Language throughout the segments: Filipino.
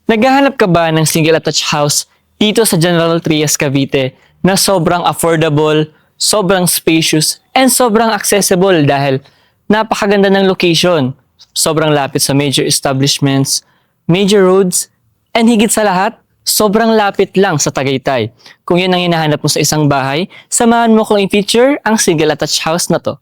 Naghahanap ka ba ng single attached house dito sa General Trias, Cavite na sobrang affordable, sobrang spacious, and sobrang accessible dahil napakaganda ng location. Sobrang lapit sa major establishments, major roads, and higit sa lahat, sobrang lapit lang sa Tagaytay. Kung yun ang hinahanap mo sa isang bahay, samahan mo kong i-feature ang single attached house na to.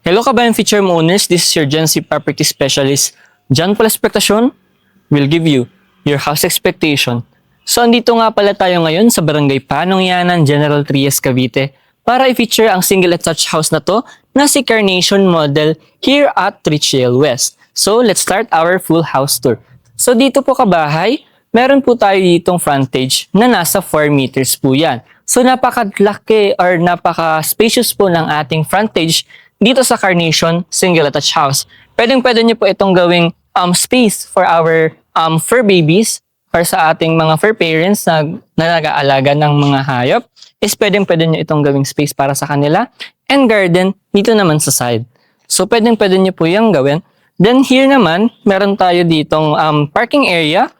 Hello kabayan feature owners, this is your Gen Z property specialist, John Paul Expectation will give you your house expectation. So andito nga pala tayo ngayon sa Barangay Panongyanan, General Trias, Cavite para i-feature ang single attached house na to na si Carnation Model here at Trichiel West. So let's start our full house tour. So dito po kabahay, meron po tayo ditong frontage na nasa 4 meters po yan. So napakalaki or napaka-spacious po ng ating frontage dito sa Carnation single attached house. Pwede nyo po itong gawing space for our fur babies or sa ating mga fur parents na nag-aalaga ng mga hayop. Is pwede nyo itong gawing space para sa kanila. And garden dito naman sa side. So pwede nyo po yung gawin. Then here naman, meron tayo ditong parking area.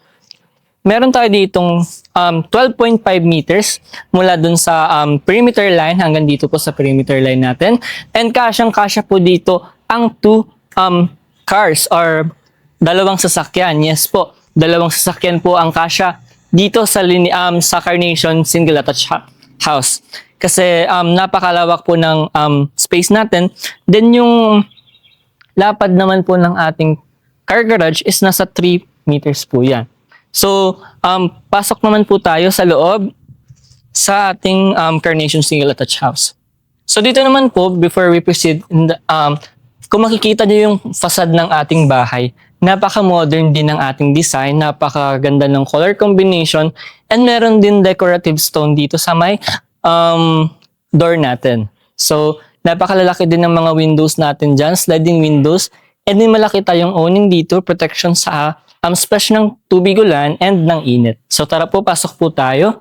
Meron tayo ditong 12.5 meters mula dun sa perimeter line hanggang dito po sa perimeter line natin. And kasyang-kasya po dito ang 2 cars or dalawang sasakyan. Yes po, dalawang sasakyan po ang kasya dito sa Carnation single attached house. Kasi napakalawak po ng space natin. Then yung lapad naman po ng ating car garage is nasa 3 meters po yan. So, pasok naman po tayo sa loob sa ating Carnation single attached house. So, dito naman po, before we proceed, kung makikita nyo yung facade ng ating bahay, napaka-modern din ng ating design, napakaganda ng color combination, and meron din decorative stone dito sa may door natin. So, napakalalaki din ng mga windows natin dyan, sliding windows, and din malaki tayong owning dito, protection sa splash ng tubig ulan and ng init. So tara po, pasok po tayo.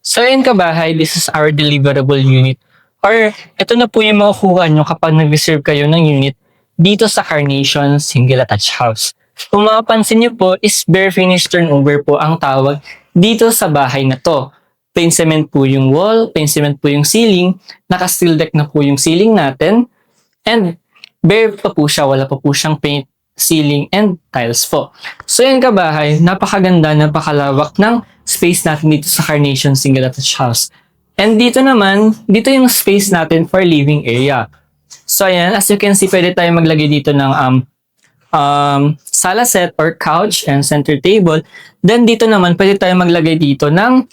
So yun kabahay, this is our deliverable unit. Or ito na po yung makukuha nyo kapag nag-reserve kayo ng unit dito sa Carnation single attached house. Kung mapapansin nyo po is bare finish turnover po ang tawag dito sa bahay na to. Plain cement po yung wall, plain cement po yung ceiling, naka-steel deck na po yung ceiling natin, and bare pa po siya, wala pa po siyang paint, ceiling, and tiles po. So yan kabahay, napakaganda, napakalawak ng space natin dito sa Carnation single attached house. And dito naman, dito yung space natin for living area. So ayan, as you can see, pwede tayo maglagay dito ng sala set or couch and center table. Then dito naman, pwede tayo maglagay dito ng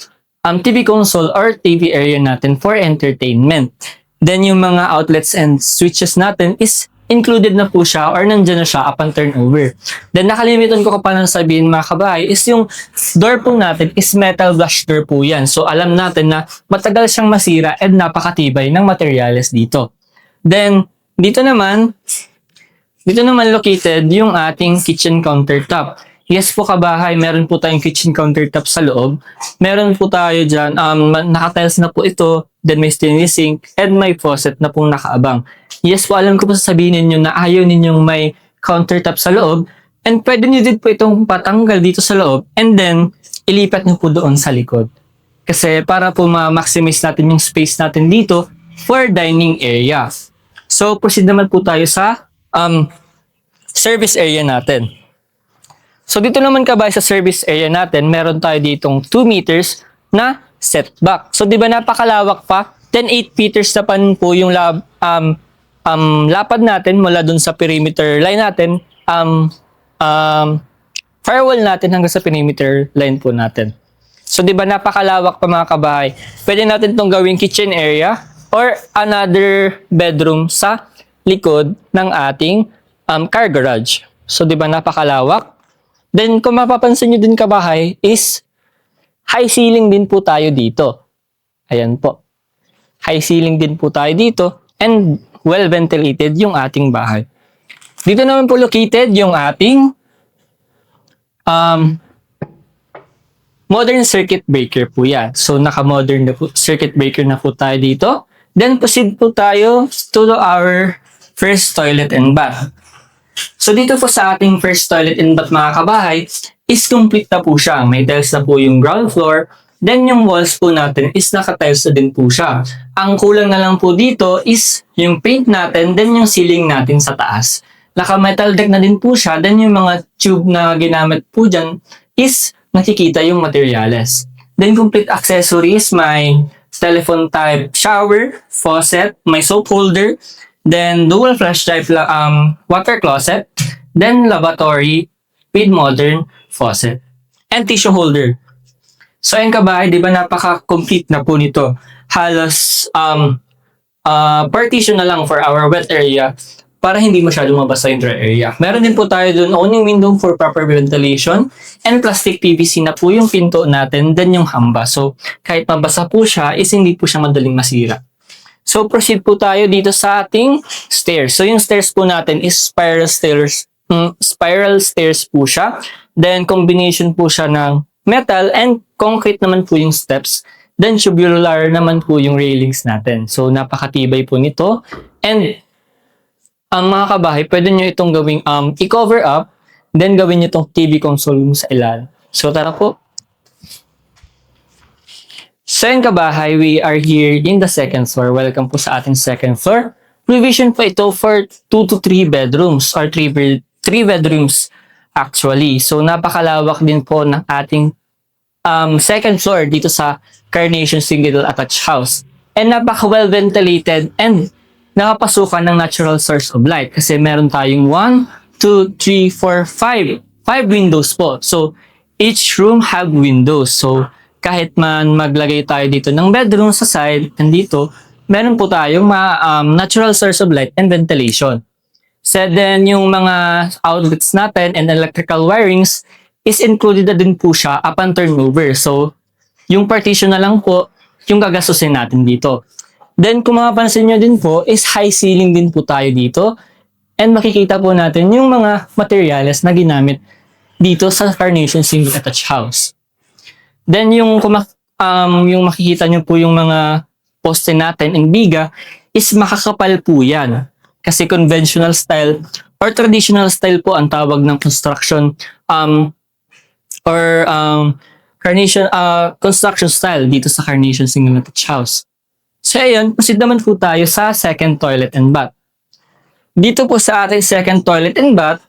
TV console or TV area natin for entertainment. Then yung mga outlets and switches natin is included na po siya or nandyan na siya upon turnover. Then nakalimutan ko pa lang sabihin mga kabahay is yung door po natin is metal brush door po yan. So alam natin na matagal siyang masira and napakatibay ng materyales dito. Then dito naman located yung ating kitchen countertop. Yes po kabahay, meron po tayong kitchen countertop sa loob. Meron po tayo dyan, naka-tiles na po ito, then may stainless sink, and may faucet na pong nakaabang. Yes po, alam ko po sasabihin ninyo na ayaw ninyong may countertop sa loob, and pwede nyo din po itong patanggal dito sa loob, and then ilipat nyo po doon sa likod. Kasi para po ma-maximize natin yung space natin dito for dining area. So, proceed naman po tayo sa service area natin. So dito naman kabay sa service area natin, meron tayo ditong 2 meters na setback. So di ba napakalawak pa? Then 8 meters na pa po yung lapad natin mula dun sa perimeter line natin, firewall natin hanggang sa perimeter line po natin. So di ba napakalawak pa mga kabahay? Pwede natin itong gawing kitchen area or another bedroom sa likod ng ating car garage. So, di ba napakalawak? Then, kung mapapansin nyo din kabahay is high ceiling din po tayo dito. Ayan po. High ceiling din po tayo dito and well ventilated yung ating bahay. Dito naman po located yung ating modern circuit breaker po yan. So, naka-modern na po, circuit breaker na po tayo dito. Then, proceed po tayo to our first toilet and bath. So, dito po sa ating first toilet and bath mga kabahay, is complete na po siya. May tiles na po yung ground floor. Then, yung walls po natin is naka-tiles na din po siya. Ang kulang na lang po dito is yung paint natin, then yung ceiling natin sa taas. Naka-metal deck na din po siya. Then, yung mga tube na ginamit po dyan is nakikita yung materials. Then, complete accessories, may telephone type shower, faucet, may soap holder, then dual flush type water closet, then lavatory with modern faucet, and tissue holder. So, ayun kabahay, di ba napaka-complete na po nito. Halos partition na lang for our wet area para hindi masyadong mabasa yung dry area. Meron din po tayo dun owning window for proper ventilation and plastic PVC na po yung pinto natin, then yung hamba. So, kahit mabasa po siya, is hindi po siya madaling masira. So, proceed po tayo dito sa ating stairs. So, yung stairs po natin is spiral stairs po siya. Then, combination po siya ng metal and concrete naman po yung steps. Then, tubular naman po yung railings natin. So, napakatibay po nito. And, mga kabahay, pwede nyo itong gawing i-cover up, then gawin nyo itong TV console sa ilalim. So, tara po. So, yun kabahay, we are here in the second floor. Welcome po sa ating second floor. Provision po ito for 2 to 3 bedrooms or 3 bedrooms actually. So, napakalawak din po ng ating second floor dito sa Carnation Single Attached House. And napaka-well ventilated and nakapasukan ng natural source of light kasi meron tayong 1, 2, 3, 4, 5 windows po. So, each room have windows. So, kahit man maglagay tayo dito ng bedroom sa side and dito, meron po tayong natural source of light and ventilation. So, then yung mga outlets natin and electrical wirings is included na din po siya upon turnover. So, yung partition na lang po yung gagastusin natin dito. Then, kung mapapansin nyo din po, is high ceiling din po tayo dito. And makikita po natin yung mga materials na ginamit dito sa Carnation Single Attached House. Then, yung makikita nyo po yung mga poste natin and biga is makakapal po yan. Kasi conventional style or traditional style po ang tawag ng construction construction style dito sa Carnation Single Attached House. So, ayun, proceed naman po tayo sa second toilet and bath. Dito po sa ating second toilet and bath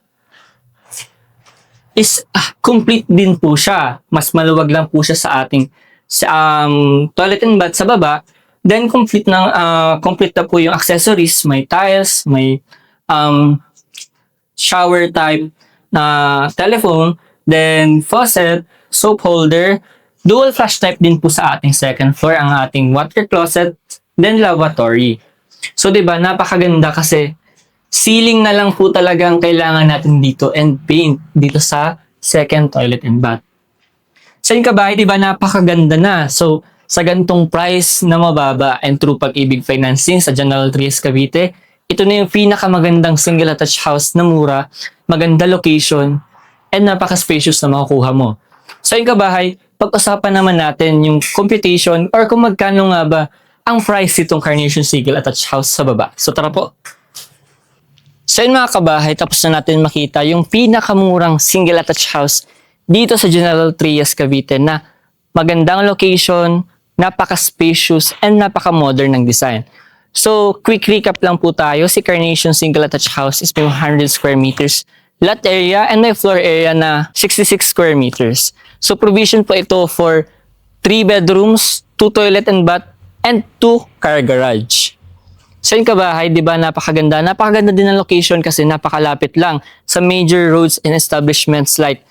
is complete din po siya. Mas maluwag lang po siya sa ating toilet and bath sa baba. Then, complete na po yung accessories. May tiles, may shower type na telephone, then faucet, soap holder, dual flush type din po sa ating second floor ang ating water closet, then lavatory. So, diba, napakaganda kasi ceiling na lang po talaga ang kailangan natin dito and paint dito sa second toilet and bath. So, yung kabahay, diba, napakaganda na. So, sa gantong price na mababa and through Pag-ibig Financing sa General Trias Cavite, ito na yung pinakamagandang single attached house na mura, maganda location, and napaka-spacious na makukuha mo. So, yung kabahay, pag-usapan naman natin yung computation or kung magkano nga ba ang price itong Carnation Single Attached House sa baba. So, tara po. So, yun mga kabahay, tapos na natin makita yung pinakamurang single attached house dito sa General Trias Cavite na magandang location, napaka-spacious, and napaka-modern ng design. So, quick recap lang po tayo. Si Carnation Single Attached House is may 100 square meters lot area and may floor area na 66 square meters. So, provision po ito for 3 bedrooms, 2 toilet and bath, and 2 car garage. So, yung kabahay, di ba, napakaganda. Napakaganda din ang location kasi napakalapit lang sa major roads and establishments like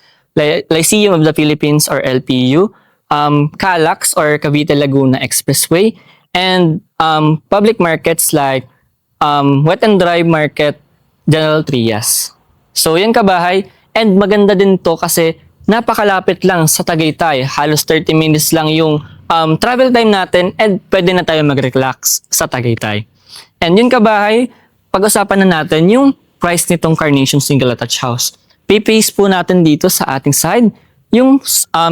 Lyceum of the Philippines or LPU, Calax or Cavite Laguna Expressway, and public markets like Wet and Dry Market, General Trias. So yan kabahay, and maganda din to kasi napakalapit lang sa Tagaytay. Halos 30 minutes lang yung travel time natin and pwede na tayo mag-relax sa Tagaytay. And yun kabahay, pag-usapan na natin yung price nitong Carnation Single Attached House. Pipaste po natin dito sa ating side yung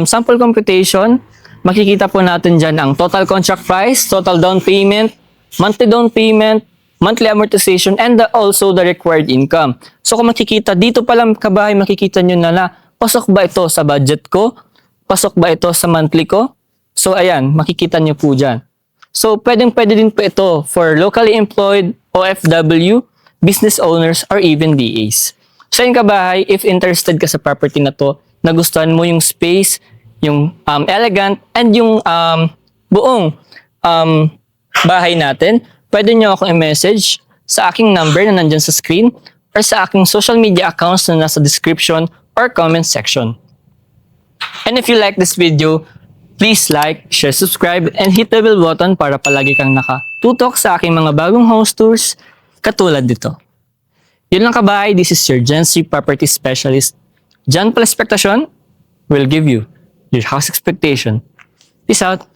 sample computation. Makikita po natin dyan ang total contract price, total down payment, monthly down payment, monthly amortization, and also the required income. So kung makikita, dito pa lang kabahay, makikita nyo na pasok ba ito sa budget ko? Pasok ba ito sa monthly ko? So ayan, makikita nyo po dyan. So pwede din po ito for locally employed, OFW, business owners, or even DAs. So yun kabahay, if interested ka sa property na to, nagustuhan mo yung space, yung elegant, and yung buong bahay natin, pwede nyo akong i-message sa aking number na nandyan sa screen or sa aking social media accounts na nasa description or comment section. And if you like this video, please like, share, subscribe, and hit the bell button para palagi kang nakatutok sa aking mga bagong house tours katulad dito. Yun lang kabahay, this is your Gen Z Property Specialist. John Paul Expectation will give you your house expectation. Peace out!